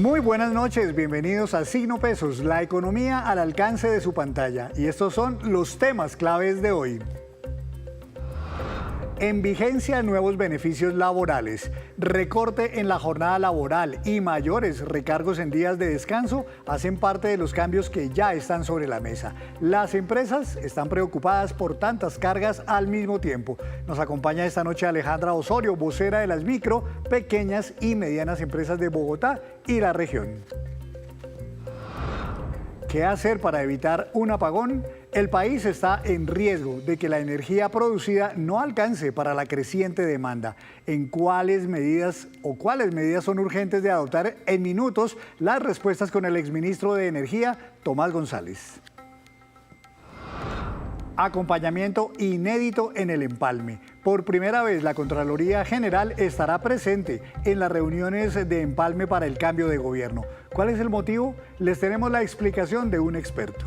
Muy buenas noches, bienvenidos a Signo Pesos, la economía al alcance de su pantalla. Y estos son los temas claves de hoy. En vigencia, nuevos beneficios laborales, recorte en la jornada laboral y mayores recargos en días de descanso hacen parte de los cambios que ya están sobre la mesa. Las empresas están preocupadas por tantas cargas al mismo tiempo. Nos acompaña esta noche Alejandra Osorio, vocera de las micro, pequeñas y medianas empresas de Bogotá y la región. ¿Qué hacer para evitar un apagón? El país está en riesgo de que la energía producida no alcance para la creciente demanda. ¿En cuáles medidas son urgentes de adoptar? En minutos, las respuestas con el exministro de Energía, Tomás González. Acompañamiento inédito en el empalme. Por primera vez, la Contraloría General estará presente en las reuniones de empalme para el cambio de gobierno. ¿Cuál es el motivo? Les tenemos la explicación de un experto.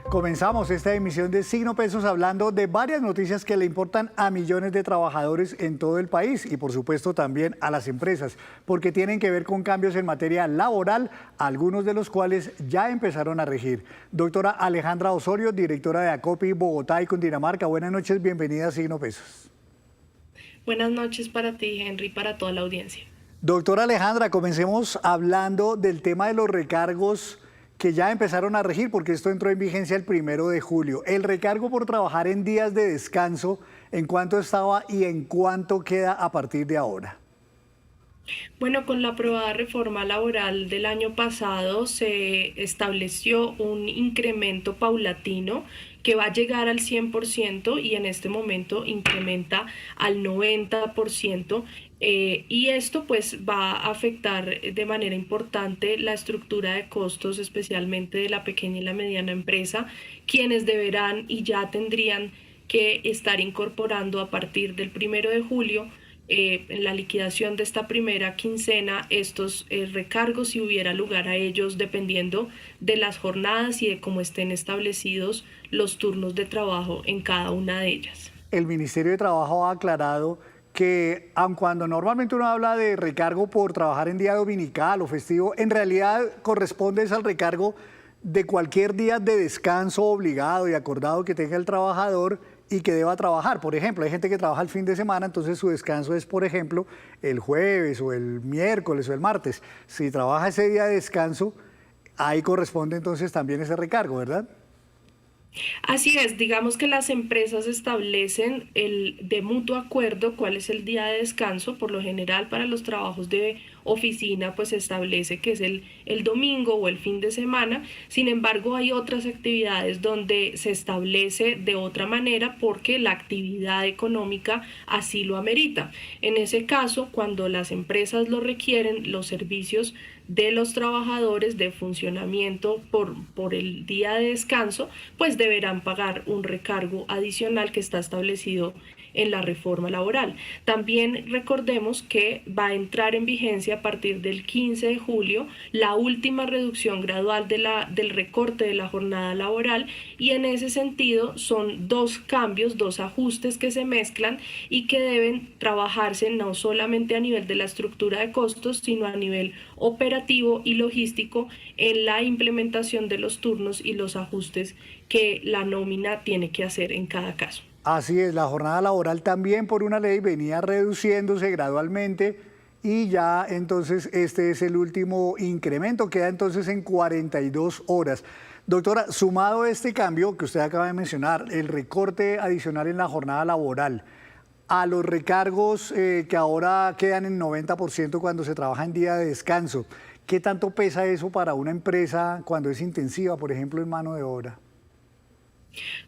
Comenzamos esta emisión de Signo Pesos hablando de varias noticias que le importan a millones de trabajadores en todo el país y por supuesto también a las empresas, porque tienen que ver con cambios en materia laboral, algunos de los cuales ya empezaron a regir. Doctora Alejandra Osorio, directora de ACOPI Bogotá y Cundinamarca, buenas noches, bienvenida a Signo Pesos. Buenas noches para ti, Henry, para toda la audiencia. Doctora Alejandra, comencemos hablando del tema de los recargos que ya empezaron a regir, porque esto entró en vigencia el 1 de julio. El recargo por trabajar en días de descanso, ¿en cuánto estaba y en cuánto queda a partir de ahora? Bueno, con la aprobada reforma laboral del año pasado se estableció un incremento paulatino que va a llegar al 100% y en este momento incrementa al 90%. Y esto pues va a afectar de manera importante la estructura de costos, especialmente de la pequeña y la mediana empresa, quienes deberán y ya tendrían que estar incorporando a partir del 1 de julio en la liquidación de esta primera quincena estos recargos si hubiera lugar a ellos, dependiendo de las jornadas y de cómo estén establecidos los turnos de trabajo en cada una de ellas. El Ministerio de Trabajo ha aclarado que aun cuando normalmente uno habla de recargo por trabajar en día dominical o festivo, en realidad corresponde al recargo de cualquier día de descanso obligado y acordado que tenga el trabajador y que deba trabajar. Por ejemplo, hay gente que trabaja el fin de semana, entonces su descanso es, por ejemplo, el jueves o el miércoles o el martes. Si trabaja ese día de descanso, ahí corresponde entonces también ese recargo, ¿verdad? Así es, digamos que las empresas establecen de mutuo acuerdo cuál es el día de descanso. Por lo general, para los trabajos de oficina pues se establece que es el domingo o el fin de semana. Sin embargo, hay otras actividades donde se establece de otra manera porque la actividad económica así lo amerita. En ese caso, cuando las empresas lo requieren, los servicios de los trabajadores de funcionamiento por el día de descanso, pues deberán pagar un recargo adicional que está establecido en la reforma laboral. También recordemos que va a entrar en vigencia a partir del 15 de julio la última reducción gradual del recorte de la jornada laboral, y en ese sentido son dos cambios, dos ajustes que se mezclan y que deben trabajarse no solamente a nivel de la estructura de costos, sino a nivel operativo y logístico en la implementación de los turnos y los ajustes que la nómina tiene que hacer en cada caso. Así es, la jornada laboral también por una ley venía reduciéndose gradualmente y ya entonces este es el último incremento, queda entonces en 42 horas. Doctora, sumado a este cambio que usted acaba de mencionar, el recorte adicional en la jornada laboral, a los recargos que ahora quedan en 90% cuando se trabaja en día de descanso, ¿qué tanto pesa eso para una empresa cuando es intensiva, por ejemplo, en mano de obra?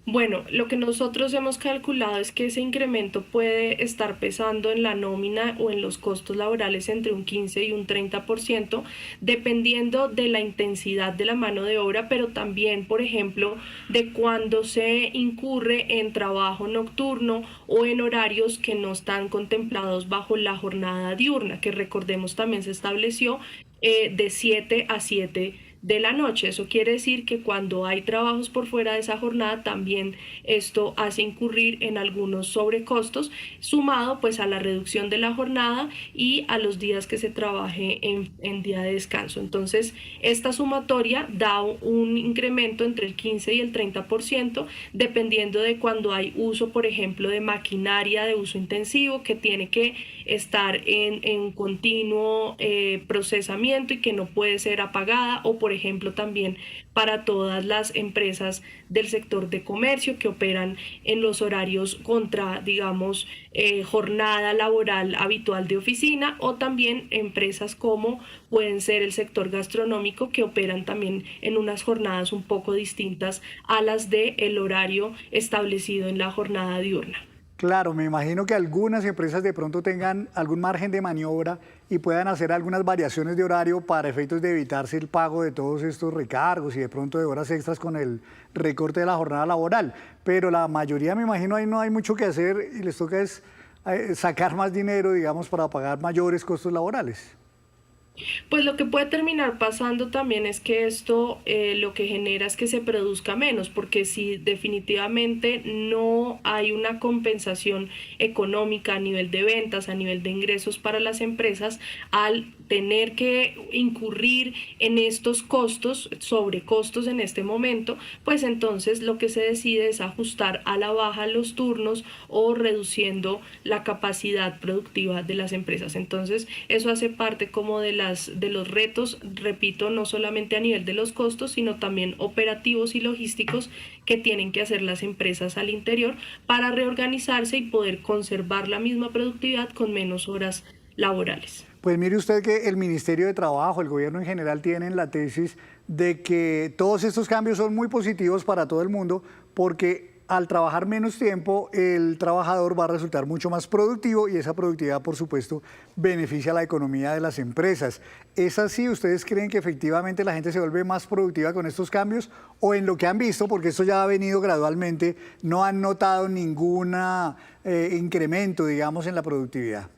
Bueno, lo que nosotros hemos calculado es que ese incremento puede estar pesando en la nómina o en los costos laborales entre un 15 y un 30%, dependiendo de la intensidad de la mano de obra, pero también, por ejemplo, de cuando se incurre en trabajo nocturno o en horarios que no están contemplados bajo la jornada diurna, que recordemos también se estableció de 7 a 7 de la noche. Eso quiere decir que cuando hay trabajos por fuera de esa jornada, también esto hace incurrir en algunos sobrecostos, sumado pues a la reducción de la jornada y a los días que se trabaje en día de descanso. Entonces, esta sumatoria da un incremento entre el 15 y el 30%, dependiendo de cuando hay uso, por ejemplo, de maquinaria de uso intensivo que tiene que estar en continuo procesamiento y que no puede ser apagada, o por ejemplo también para todas las empresas del sector de comercio que operan en los horarios contra, digamos, jornada laboral habitual de oficina, o también empresas como pueden ser el sector gastronómico que operan también en unas jornadas un poco distintas a las del horario establecido en la jornada diurna. Claro, me imagino que algunas empresas de pronto tengan algún margen de maniobra y puedan hacer algunas variaciones de horario para efectos de evitarse el pago de todos estos recargos y de pronto de horas extras con el recorte de la jornada laboral. Pero la mayoría, me imagino, ahí no hay mucho que hacer y les toca es sacar más dinero, digamos, para pagar mayores costos laborales. Pues lo que puede terminar pasando también es que esto lo que genera es que se produzca menos, porque si definitivamente no hay una compensación económica a nivel de ventas, a nivel de ingresos para las empresas, al tener que incurrir en estos costos, sobrecostos en este momento, pues entonces lo que se decide es ajustar a la baja los turnos o reduciendo la capacidad productiva de las empresas. Entonces, eso hace parte como de los retos, repito, no solamente a nivel de los costos, sino también operativos y logísticos que tienen que hacer las empresas al interior para reorganizarse y poder conservar la misma productividad con menos horas laborales. Pues mire usted que el Ministerio de Trabajo, el gobierno en general, tienen la tesis de que todos estos cambios son muy positivos para todo el mundo porque al trabajar menos tiempo, el trabajador va a resultar mucho más productivo y esa productividad, por supuesto, beneficia a la economía de las empresas. ¿Es así? ¿Ustedes creen que efectivamente la gente se vuelve más productiva con estos cambios? ¿O en lo que han visto, porque esto ya ha venido gradualmente, no han notado ningún incremento, digamos, en la productividad?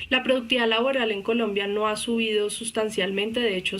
La productividad laboral en Colombia no ha subido sustancialmente, de hecho,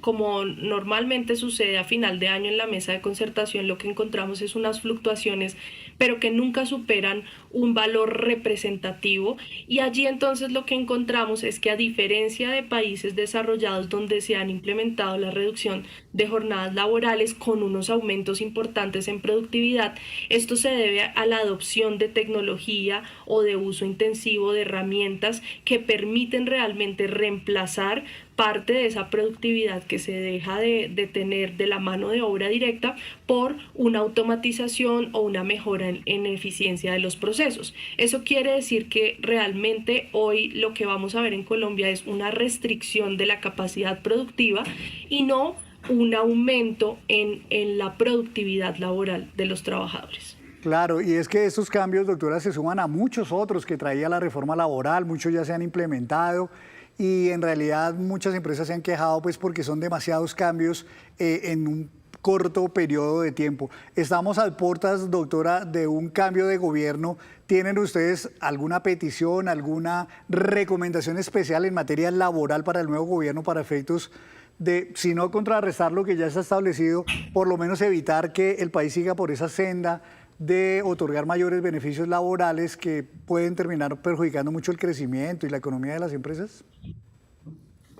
como normalmente sucede a final de año en la mesa de concertación, lo que encontramos es unas fluctuaciones, pero que nunca superan un valor representativo, y allí entonces lo que encontramos es que, a diferencia de países desarrollados donde se han implementado la reducción de jornadas laborales con unos aumentos importantes en productividad, esto se debe a la adopción de tecnología o de uso intensivo de herramientas que permiten realmente reemplazar parte de esa productividad que se deja de tener de la mano de obra directa por una automatización o una mejora en eficiencia de los procesos. Eso quiere decir que realmente hoy lo que vamos a ver en Colombia es una restricción de la capacidad productiva y no un aumento en la productividad laboral de los trabajadores. Claro, y es que estos cambios, doctora, se suman a muchos otros que traía la reforma laboral, muchos ya se han implementado y en realidad muchas empresas se han quejado pues porque son demasiados cambios en un corto periodo de tiempo. Estamos a puertas, doctora, de un cambio de gobierno. ¿Tienen ustedes alguna petición, alguna recomendación especial en materia laboral para el nuevo gobierno para efectos de, si no contrarrestar lo que ya está establecido, por lo menos evitar que el país siga por esa senda de otorgar mayores beneficios laborales que pueden terminar perjudicando mucho el crecimiento y la economía de las empresas?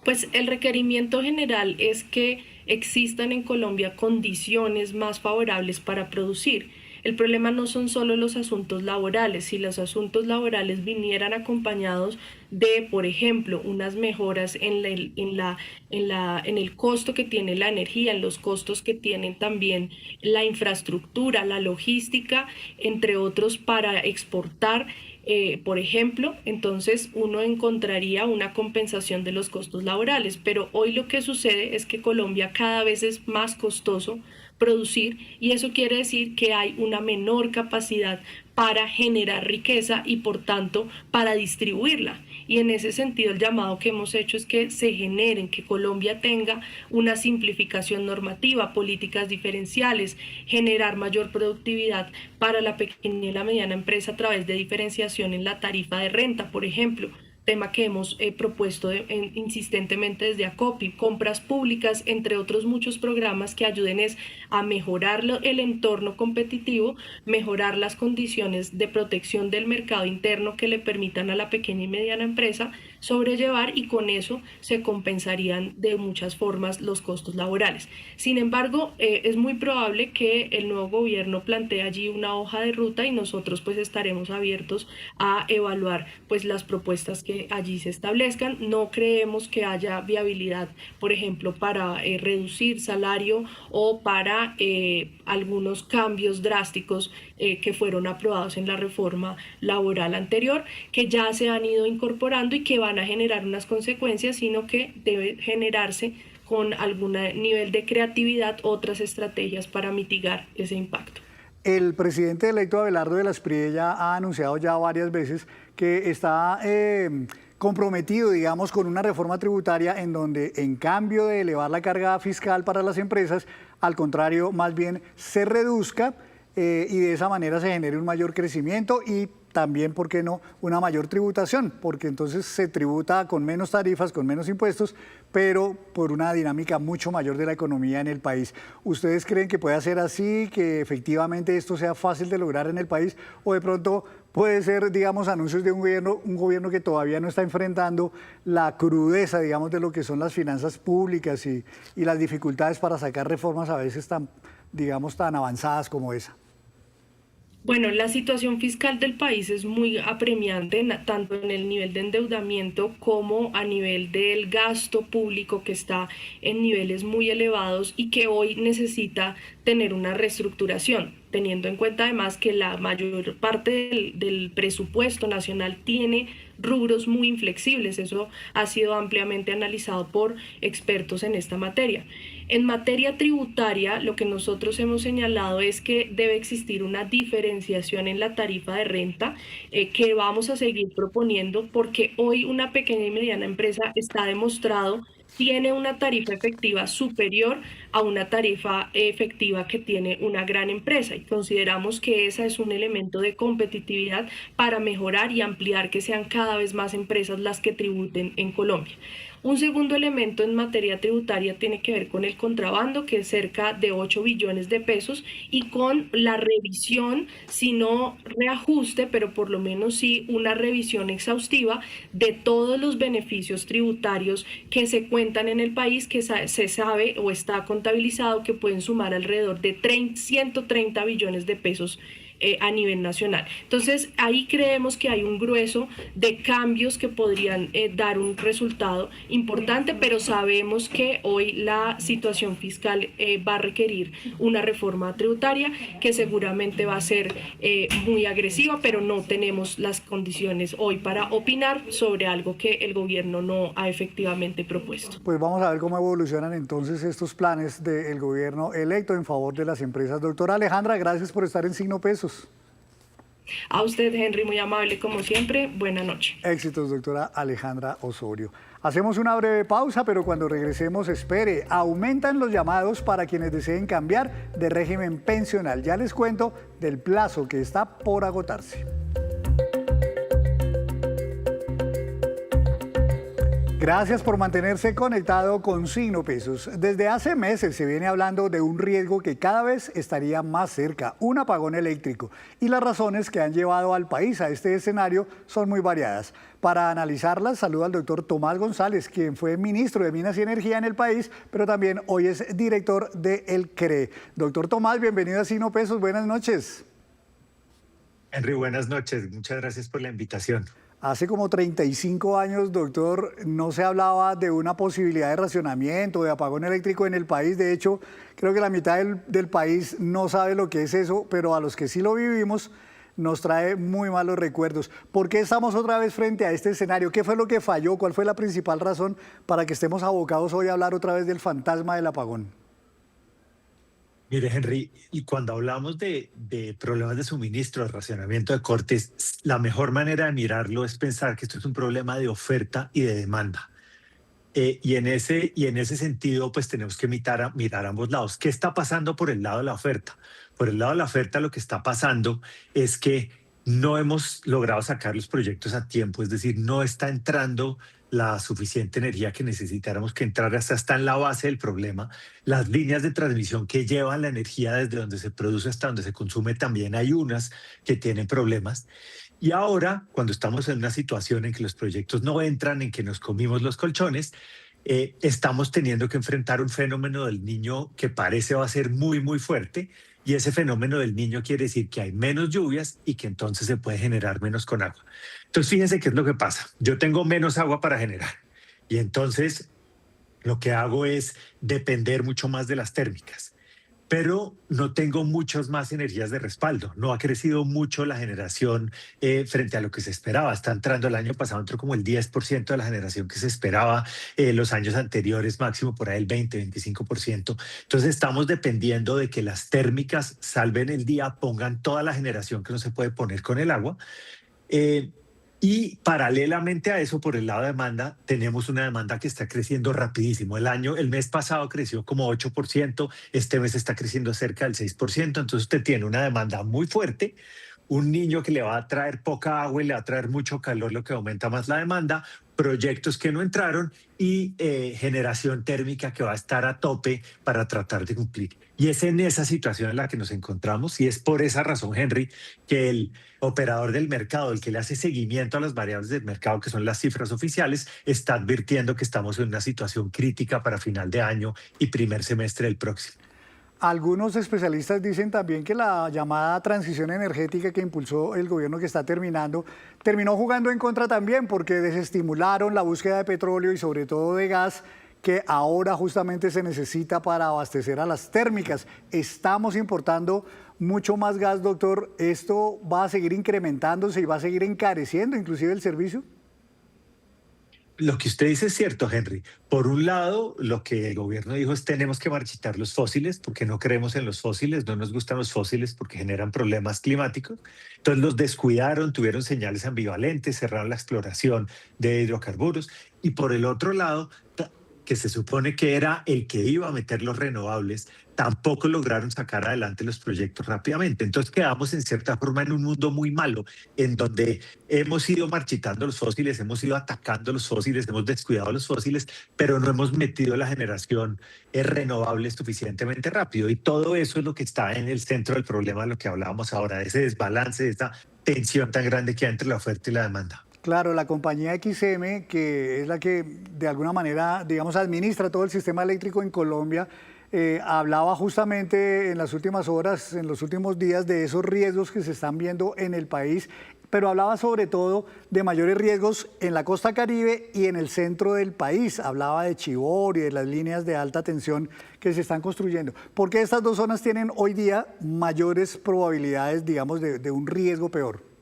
Pues el requerimiento general es que existan en Colombia condiciones más favorables para producir. El problema no son solo los asuntos laborales. Si los asuntos laborales vinieran acompañados de, por ejemplo, unas mejoras en el costo que tiene la energía, en los costos que tienen también la infraestructura, la logística, entre otros, para exportar, por ejemplo, entonces uno encontraría una compensación de los costos laborales. Pero hoy lo que sucede es que Colombia cada vez es más costoso producir, y eso quiere decir que hay una menor capacidad para generar riqueza y por tanto para distribuirla. Y en ese sentido el llamado que hemos hecho es que se generen, que Colombia tenga una simplificación normativa, políticas diferenciales, generar mayor productividad para la pequeña y la mediana empresa a través de diferenciación en la tarifa de renta, por ejemplo, tema que hemos propuesto insistentemente desde ACOPI, compras públicas, entre otros muchos programas que ayuden es a mejorar el entorno competitivo, mejorar las condiciones de protección del mercado interno que le permitan a la pequeña y mediana empresa sobrellevar, y con eso se compensarían de muchas formas los costos laborales. Sin embargo, es muy probable que el nuevo gobierno plantee allí una hoja de ruta y nosotros pues estaremos abiertos a evaluar pues las propuestas que allí se establezcan. No creemos que haya viabilidad, por ejemplo, para reducir salario o para algunos cambios drásticos que fueron aprobados en la reforma laboral anterior, que ya se han ido incorporando y que van a generar unas consecuencias, sino que debe generarse con algún nivel de creatividad otras estrategias para mitigar ese impacto. El presidente electo Abelardo de la Espriella ha anunciado ya varias veces que está comprometido, digamos, con una reforma tributaria en donde, en cambio de elevar la carga fiscal para las empresas, al contrario, más bien se reduzca y de esa manera se genere un mayor crecimiento y también, ¿por qué no?, una mayor tributación, porque entonces se tributa con menos tarifas, con menos impuestos, pero por una dinámica mucho mayor de la economía en el país. ¿Ustedes creen que puede ser así, que efectivamente esto sea fácil de lograr en el país, o de pronto puede ser, digamos, anuncios de un gobierno que todavía no está enfrentando la crudeza, digamos, de lo que son las finanzas públicas y las dificultades para sacar reformas a veces tan, digamos, tan avanzadas como esa? Bueno, la situación fiscal del país es muy apremiante, tanto en el nivel de endeudamiento como a nivel del gasto público, que está en niveles muy elevados y que hoy necesita tener una reestructuración, teniendo en cuenta además que la mayor parte del presupuesto nacional tiene rubros muy inflexibles. Eso ha sido ampliamente analizado por expertos en esta materia. En materia tributaria, lo que nosotros hemos señalado es que debe existir una diferenciación en la tarifa de renta, que vamos a seguir proponiendo, porque hoy una pequeña y mediana empresa, está demostrado, tiene una tarifa efectiva superior a una tarifa efectiva que tiene una gran empresa, y consideramos que ese es un elemento de competitividad para mejorar y ampliar que sean cada vez más empresas las que tributen en Colombia. Un segundo elemento en materia tributaria tiene que ver con el contrabando, que es cerca de 8 billones de pesos, y con la revisión, si no reajuste, pero por lo menos sí una revisión exhaustiva de todos los beneficios tributarios que se cuentan en el país, que se sabe o está contabilizado que pueden sumar alrededor de 130 billones de pesos a nivel nacional. Entonces, ahí creemos que hay un grueso de cambios que podrían dar un resultado importante, pero sabemos que hoy la situación fiscal va a requerir una reforma tributaria que seguramente va a ser muy agresiva, pero no tenemos las condiciones hoy para opinar sobre algo que el gobierno no ha efectivamente propuesto. Pues vamos a ver cómo evolucionan entonces estos planes del gobierno electo en favor de las empresas. Doctora Alejandra, gracias por estar en Signo Pesos. A usted, Henry, muy amable como siempre. Buena noche. Éxitos, doctora Alejandra Osorio. Hacemos una breve pausa, pero cuando regresemos, espere, aumentan los llamados para quienes deseen cambiar de régimen pensional. Ya les cuento del plazo que está por agotarse. Gracias por mantenerse conectado con Signo Pesos. Desde hace meses se viene hablando de un riesgo que cada vez estaría más cerca, un apagón eléctrico. Y las razones que han llevado al país a este escenario son muy variadas. Para analizarlas, saludo al doctor Tomás González, quien fue ministro de Minas y Energía en el país, pero también hoy es director del CREE. Doctor Tomás, bienvenido a Signo Pesos. Buenas noches. Henry, buenas noches. Muchas gracias por la invitación. Hace como 35 años, doctor, no se hablaba de una posibilidad de racionamiento, de apagón eléctrico en el país. De hecho, creo que la mitad del país no sabe lo que es eso, pero a los que sí lo vivimos nos trae muy malos recuerdos. ¿Por qué estamos otra vez frente a este escenario? ¿Qué fue lo que falló? ¿Cuál fue la principal razón para que estemos abocados hoy a hablar otra vez del fantasma del apagón? Mire, Henry, y cuando hablamos de problemas de suministro, de racionamiento de cortes, la mejor manera de mirarlo es pensar que esto es un problema de oferta y de demanda. Y en ese sentido, pues tenemos que mirar ambos lados. ¿Qué está pasando por el lado de la oferta? Por el lado de la oferta, lo que está pasando es que no hemos logrado sacar los proyectos a tiempo, es decir, no está entrando la suficiente energía que necesitáramos que entrara, hasta está en la base del problema. Las líneas de transmisión que llevan la energía desde donde se produce hasta donde se consume, también hay unas que tienen problemas. Y ahora, cuando estamos en una situación en que los proyectos no entran, en que nos comimos los colchones, estamos teniendo que enfrentar un fenómeno del niño que parece va a ser muy, muy fuerte. Y ese fenómeno del niño quiere decir que hay menos lluvias y que entonces se puede generar menos con agua. Entonces, fíjense qué es lo que pasa. Yo tengo menos agua para generar. Y entonces lo que hago es depender mucho más de las térmicas, pero no tengo muchas más energías de respaldo. No ha crecido mucho la generación frente a lo que se esperaba. Está entrando, el año pasado entró como el 10% de la generación que se esperaba, los años anteriores máximo por ahí el 20-25%. Entonces estamos dependiendo de que las térmicas salven el día, pongan toda la generación que no se puede poner con el agua. Eh, y paralelamente a eso, por el lado de demanda, tenemos una demanda que está creciendo rapidísimo. El mes pasado creció como 8%, este mes está creciendo cerca del 6%, entonces usted tiene una demanda muy fuerte, un niño que le va a traer poca agua y le va a traer mucho calor, lo que aumenta más la demanda, proyectos que no entraron y generación térmica que va a estar a tope para tratar de cumplir. Y es en esa situación en la que nos encontramos y es por esa razón, Henry, que el operador del mercado, el que le hace seguimiento a las variables del mercado, que son las cifras oficiales, está advirtiendo que estamos en una situación crítica para final de año y primer semestre del próximo. Algunos especialistas dicen también que la llamada transición energética que impulsó el gobierno que está terminando, terminó jugando en contra también porque desestimularon la búsqueda de petróleo y sobre todo de gas que ahora justamente se necesita para abastecer a las térmicas. Estamos importando mucho más gas, doctor. ¿Esto va a seguir incrementándose y va a seguir encareciendo inclusive el servicio? Lo que usted dice es cierto, Henry. Por un lado, lo que el gobierno dijo es tenemos que marchitar los fósiles porque no creemos en los fósiles, no nos gustan los fósiles porque generan problemas climáticos. Entonces los descuidaron, tuvieron señales ambivalentes, cerraron la exploración de hidrocarburos. Y por el otro lado, que se supone que era el que iba a meter los renovables, tampoco lograron sacar adelante los proyectos rápidamente. Entonces quedamos en cierta forma en un mundo muy malo, en donde hemos ido marchitando los fósiles, hemos ido atacando los fósiles, hemos descuidado los fósiles, pero no hemos metido la generación renovable suficientemente rápido. Y todo eso es lo que está en el centro del problema de lo que hablábamos ahora, de ese desbalance, de esta tensión tan grande que hay entre la oferta y la demanda. Claro, la compañía XM, que es la que de alguna manera, digamos, administra todo el sistema eléctrico en Colombia, hablaba justamente en las últimas horas, en los últimos días, de esos riesgos que se están viendo en el país, pero hablaba sobre todo de mayores riesgos en la costa Caribe y en el centro del país. Hablaba de Chivor y de las líneas de alta tensión que se están construyendo. ¿Por qué estas dos zonas tienen hoy día mayores probabilidades, digamos, de un riesgo peor?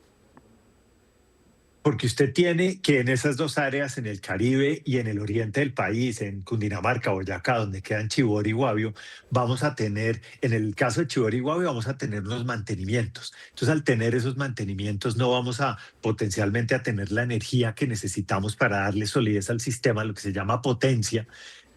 Porque usted tiene que en esas dos áreas, en el Caribe y en el oriente del país, en Cundinamarca, Boyacá, donde quedan Chivor y Guavio, vamos a tener, en el caso de Chivor y Guavio, vamos a tener unos mantenimientos. Entonces, al tener esos mantenimientos, no vamos a potencialmente a tener la energía que necesitamos para darle solidez al sistema, lo que se llama potencia.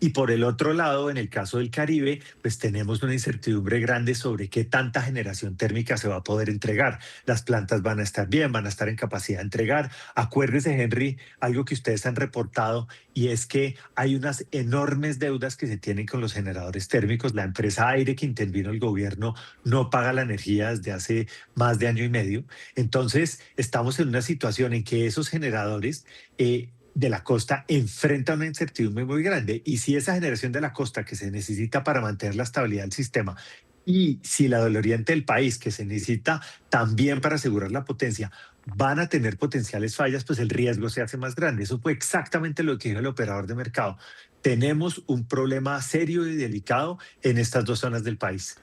Y por el otro lado, en el caso del Caribe, pues tenemos una incertidumbre grande sobre qué tanta generación térmica se va a poder entregar. Las plantas van a estar bien, van a estar en capacidad de entregar. Acuérdese, Henry, algo que ustedes han reportado y es que hay unas enormes deudas que se tienen con los generadores térmicos. La empresa Aire que intervino el gobierno no paga la energía desde hace más de año y medio. Entonces, estamos en una situación en que esos generadores de la costa enfrenta una incertidumbre muy grande. Y si esa generación de la costa que se necesita para mantener la estabilidad del sistema y si la del oriente del país que se necesita también para asegurar la potencia van a tener potenciales fallas, pues el riesgo se hace más grande. Eso fue exactamente lo que dijo el operador de mercado. Tenemos un problema serio y delicado en estas dos zonas del país.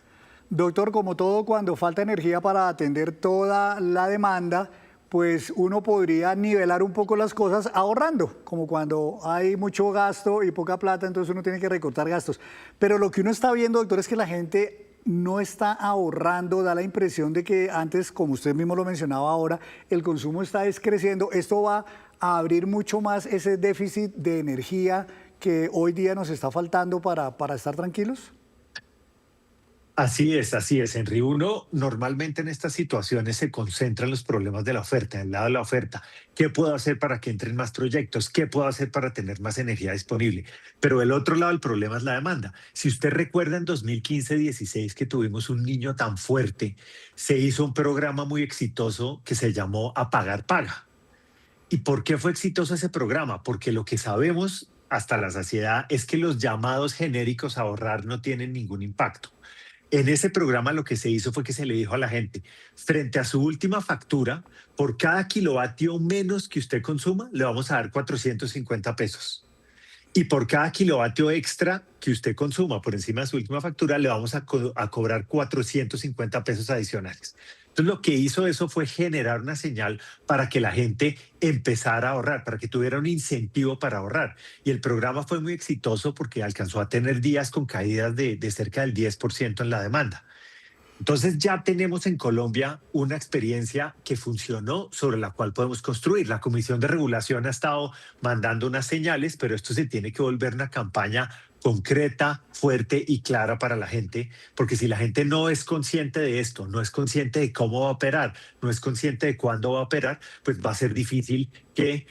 Doctor, como todo, cuando falta energía para atender toda la demanda, pues uno podría nivelar un poco las cosas ahorrando, como cuando hay mucho gasto y poca plata, entonces uno tiene que recortar gastos. Pero lo que uno está viendo, doctor, es que la gente no está ahorrando, da la impresión de que antes, como usted mismo lo mencionaba ahora, el consumo está descreciendo. Esto va a abrir mucho más ese déficit de energía que hoy día nos está faltando para estar tranquilos. Así es, Henry. Uno normalmente en estas situaciones se concentra en los problemas de la oferta, del lado de la oferta. ¿Qué puedo hacer para que entren más proyectos? ¿Qué puedo hacer para tener más energía disponible? Pero el otro lado del problema es la demanda. Si usted recuerda en 2015-16 que tuvimos un niño tan fuerte, se hizo un programa muy exitoso que se llamó Apagar Paga. ¿Y por qué fue exitoso ese programa? Porque lo que sabemos hasta la saciedad es que los llamados genéricos a ahorrar no tienen ningún impacto. En ese programa lo que se hizo fue que se le dijo a la gente, frente a su última factura, por cada kilovatio menos que usted consuma, le vamos a dar 450 pesos. Y por cada kilovatio extra que usted consuma por encima de su última factura, le vamos a cobrar 450 pesos adicionales. Entonces, lo que hizo eso fue generar una señal para que la gente empezara a ahorrar, para que tuviera un incentivo para ahorrar. Y el programa fue muy exitoso porque alcanzó a tener días con caídas de cerca del 10% en la demanda. Entonces ya tenemos en Colombia una experiencia que funcionó sobre la cual podemos construir. La Comisión de Regulación ha estado mandando unas señales, pero esto se tiene que volver una campaña concreta, fuerte y clara para la gente, porque si la gente no es consciente de esto, no es consciente de cómo va a operar, no es consciente de cuándo va a operar, pues va a ser difícil que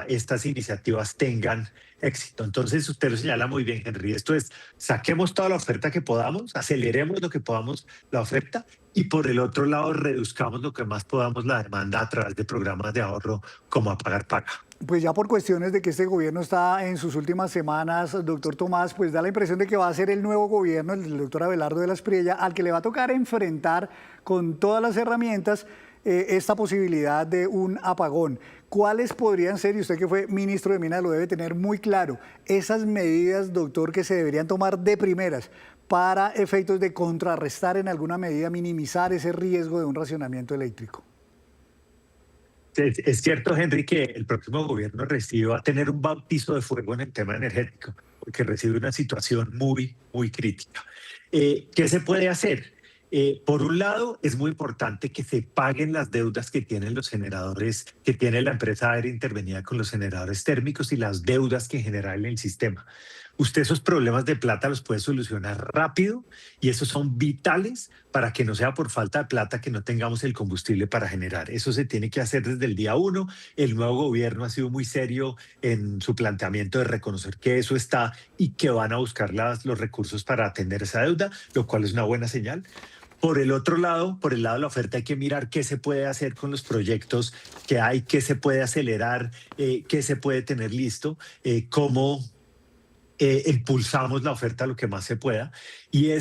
estas iniciativas tengan éxito. Entonces, usted lo señala muy bien, Henry. Esto es, saquemos toda la oferta que podamos, aceleremos lo que podamos la oferta y por el otro lado, reduzcamos lo que más podamos la demanda a través de programas de ahorro como Apagar Paga. Pues ya por cuestiones de que este gobierno está en sus últimas semanas, doctor Tomás, pues da la impresión de que va a ser el nuevo gobierno, el del doctor Abelardo de la Espriella, al que le va a tocar enfrentar con todas las herramientas esta posibilidad de un apagón. ¿Cuáles podrían ser, y usted que fue ministro de Minas lo debe tener muy claro, esas medidas, doctor, que se deberían tomar de primeras para efectos de contrarrestar en alguna medida, minimizar ese riesgo de un racionamiento eléctrico? Es cierto, Henry, que el próximo gobierno va a tener un bautizo de fuego en el tema energético, porque recibe una situación muy, muy crítica. ¿Qué se puede hacer? Por un lado, es muy importante que se paguen las deudas que tienen los generadores, que tiene la empresa aérea intervenida con los generadores térmicos y las deudas que genera en el sistema. Usted esos problemas de plata los puede solucionar rápido y esos son vitales para que no sea por falta de plata que no tengamos el combustible para generar. Eso se tiene que hacer desde el día uno. El nuevo gobierno ha sido muy serio en su planteamiento de reconocer que eso está y que van a buscar los recursos para atender esa deuda, lo cual es una buena señal. Por el otro lado, por el lado de la oferta, hay que mirar qué se puede hacer con los proyectos que hay, qué se puede acelerar, qué se puede tener listo, cómo impulsamos la oferta lo que más se pueda. Y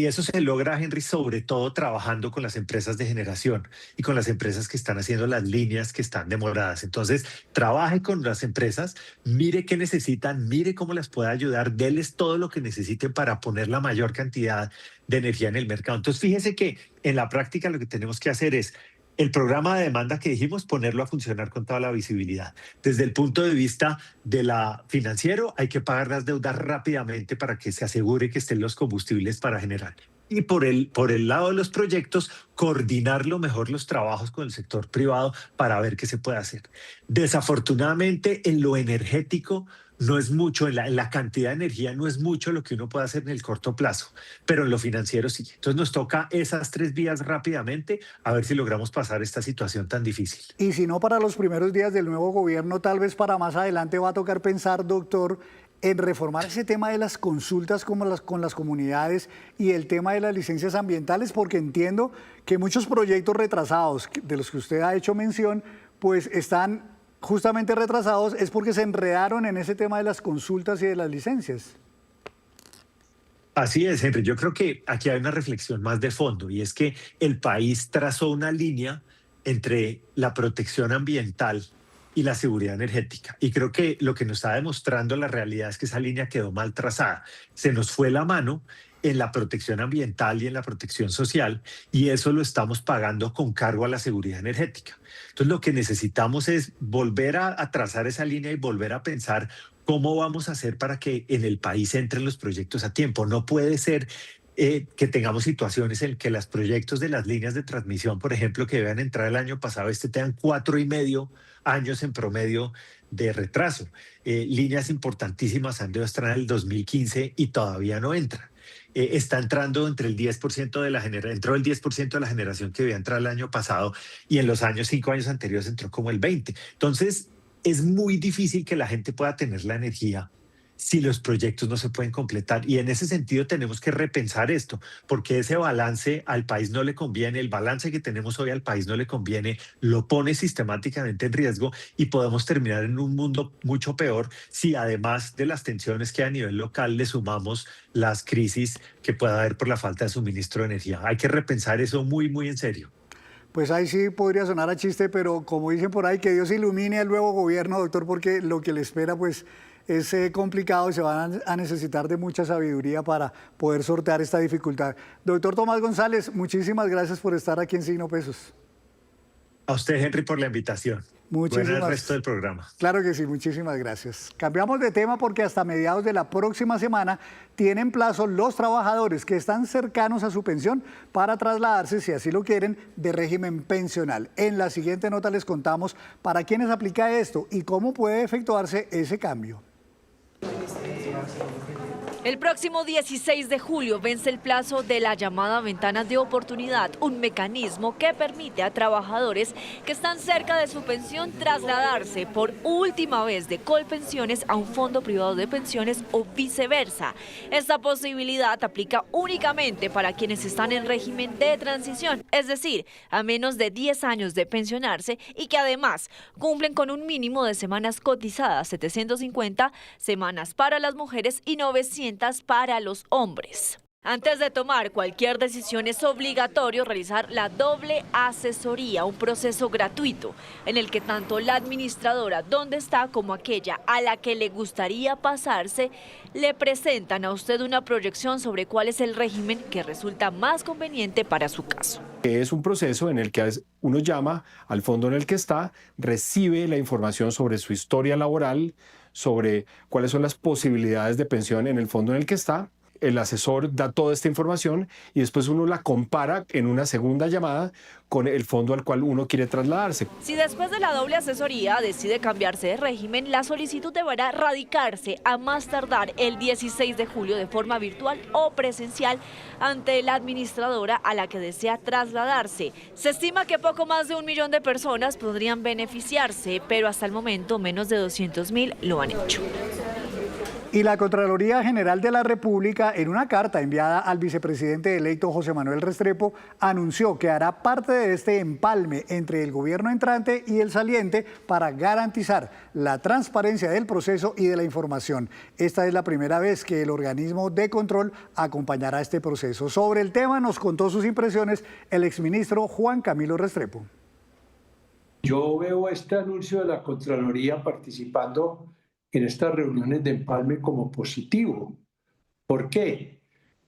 eso se logra, Henry, sobre todo trabajando con las empresas de generación y con las empresas que están haciendo las líneas que están demoradas. Entonces, trabaje con las empresas, mire qué necesitan, mire cómo les puede ayudar, déles todo lo que necesiten para poner la mayor cantidad de energía en el mercado. Entonces, fíjese que en la práctica lo que tenemos que hacer es el programa de demanda que dijimos, ponerlo a funcionar con toda la visibilidad. Desde el punto de vista de la financiero, hay que pagar las deudas rápidamente para que se asegure que estén los combustibles para generar. Y por el lado de los proyectos, coordinarlo mejor los trabajos con el sector privado para ver qué se puede hacer. Desafortunadamente, en lo energético, no es mucho, en la cantidad de energía no es mucho lo que uno puede hacer en el corto plazo, pero en lo financiero sí. Entonces nos toca esas tres vías rápidamente a ver si logramos pasar esta situación tan difícil. Y si no para los primeros días del nuevo gobierno, tal vez para más adelante va a tocar pensar, doctor, en reformar ese tema de las consultas con las comunidades y el tema de las licencias ambientales, porque entiendo que muchos proyectos retrasados, de los que usted ha hecho mención, pues están justamente retrasados, es porque se enredaron en ese tema de las consultas y de las licencias. Así es, Henry. Yo creo que aquí hay una reflexión más de fondo y es que el país trazó una línea entre la protección ambiental y la seguridad energética. Y creo que lo que nos está demostrando la realidad es que esa línea quedó mal trazada. Se nos fue la mano en la protección ambiental y en la protección social, y eso lo estamos pagando con cargo a la seguridad energética. Entonces, lo que necesitamos es volver a trazar esa línea y volver a pensar cómo vamos a hacer para que en el país entren los proyectos a tiempo. No puede ser que tengamos situaciones en que los proyectos de las líneas de transmisión, por ejemplo, que deben entrar el año pasado, tengan 4,5 años en promedio de retraso. Líneas importantísimas han de estar en el 2015 y todavía no entran. está entrando entre el 10% entró el 10% de la generación que había entrado el año pasado y en los 5 años anteriores entró como el 20%. Entonces, es muy difícil que la gente pueda tener la energía si los proyectos no se pueden completar. Y en ese sentido tenemos que repensar esto, porque ese balance al país no le conviene, el balance que tenemos hoy al país no le conviene, lo pone sistemáticamente en riesgo y podemos terminar en un mundo mucho peor si además de las tensiones que hay a nivel local le sumamos las crisis que pueda haber por la falta de suministro de energía. Hay que repensar eso muy, muy en serio. Pues ahí sí podría sonar a chiste, pero como dicen por ahí, que Dios ilumine al nuevo gobierno, doctor, porque lo que le espera pues es complicado y se van a necesitar de mucha sabiduría para poder sortear esta dificultad. Doctor Tomás González, muchísimas gracias por estar aquí en Signo Pesos. A usted, Henry, por la invitación. Bueno el resto del programa. Claro que sí, muchísimas gracias. Cambiamos de tema porque hasta mediados de la próxima semana tienen plazo los trabajadores que están cercanos a su pensión para trasladarse, si así lo quieren, de régimen pensional. En la siguiente nota les contamos para quiénes aplica esto y cómo puede efectuarse ese cambio. El próximo 16 de julio vence el plazo de la llamada ventana de oportunidad, un mecanismo que permite a trabajadores que están cerca de su pensión trasladarse por última vez de Colpensiones a un fondo privado de pensiones o viceversa. Esta posibilidad aplica únicamente para quienes están en régimen de transición, es decir, a menos de 10 años de pensionarse y que además cumplen con un mínimo de semanas cotizadas, 750 semanas para las mujeres y 900 para los hombres. Antes de tomar cualquier decisión es obligatorio realizar la doble asesoría, un proceso gratuito en el que tanto la administradora donde está como aquella a la que le gustaría pasarse le presentan a usted una proyección sobre cuál es el régimen que resulta más conveniente para su caso. Es un proceso en el que uno llama al fondo en el que está, recibe la información sobre su historia laboral, sobre cuáles son las posibilidades de pensión en el fondo en el que está. El asesor da toda esta información y después uno la compara en una segunda llamada con el fondo al cual uno quiere trasladarse. Si después de la doble asesoría decide cambiarse de régimen, la solicitud deberá radicarse a más tardar el 16 de julio de forma virtual o presencial ante la administradora a la que desea trasladarse. Se estima que poco más de 1 millón de personas podrían beneficiarse, pero hasta el momento menos de 200.000 lo han hecho. Y la Contraloría General de la República, en una carta enviada al vicepresidente electo José Manuel Restrepo, anunció que hará parte de este empalme entre el gobierno entrante y el saliente para garantizar la transparencia del proceso y de la información. Esta es la primera vez que el organismo de control acompañará este proceso. Sobre el tema nos contó sus impresiones el exministro Juan Camilo Restrepo. Yo veo este anuncio de la Contraloría participando en estas reuniones de empalme como positivo. ¿Por qué?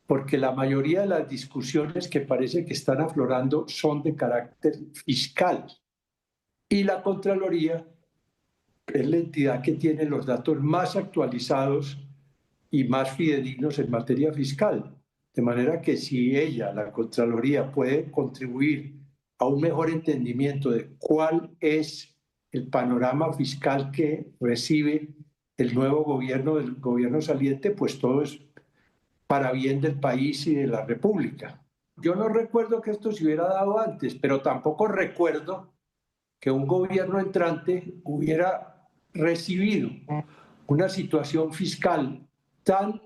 Porque la mayoría de las discusiones que parece que están aflorando son de carácter fiscal. Y la Contraloría es la entidad que tiene los datos más actualizados y más fidedignos en materia fiscal. De manera que si ella, la Contraloría, puede contribuir a un mejor entendimiento de cuál es el panorama fiscal que recibe el nuevo gobierno, del gobierno saliente, pues todo es para bien del país y de la República. Yo no recuerdo que esto se hubiera dado antes, pero tampoco recuerdo que un gobierno entrante hubiera recibido una situación fiscal tan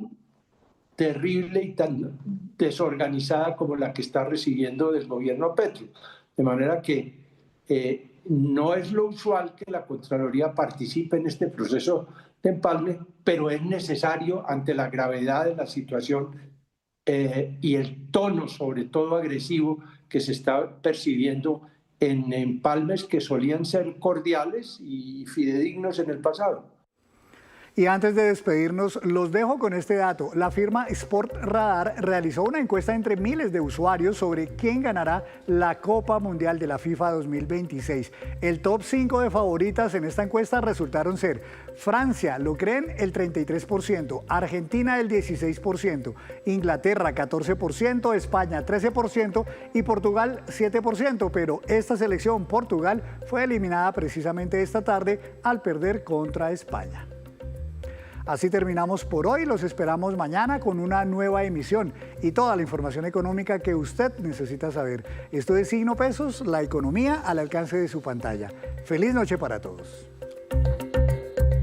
terrible y tan desorganizada como la que está recibiendo del gobierno Petro. De manera que no es lo usual que la Contraloría participe en este proceso de empalme, pero es necesario ante la gravedad de la situación y el tono, sobre todo agresivo, que se está percibiendo en empalmes que solían ser cordiales y fidedignos en el pasado. Y antes de despedirnos, los dejo con este dato. La firma Sport Radar realizó una encuesta entre miles de usuarios sobre quién ganará la Copa Mundial de la FIFA 2026. El top 5 de favoritas en esta encuesta resultaron ser Francia, lo creen el 33%, Argentina el 16%, Inglaterra 14%, España 13% y Portugal 7%. Pero esta selección, Portugal, fue eliminada precisamente esta tarde al perder contra España. Así terminamos por hoy. Los esperamos mañana con una nueva emisión y toda la información económica que usted necesita saber. Esto es Signo Pesos, la economía al alcance de su pantalla. Feliz noche para todos.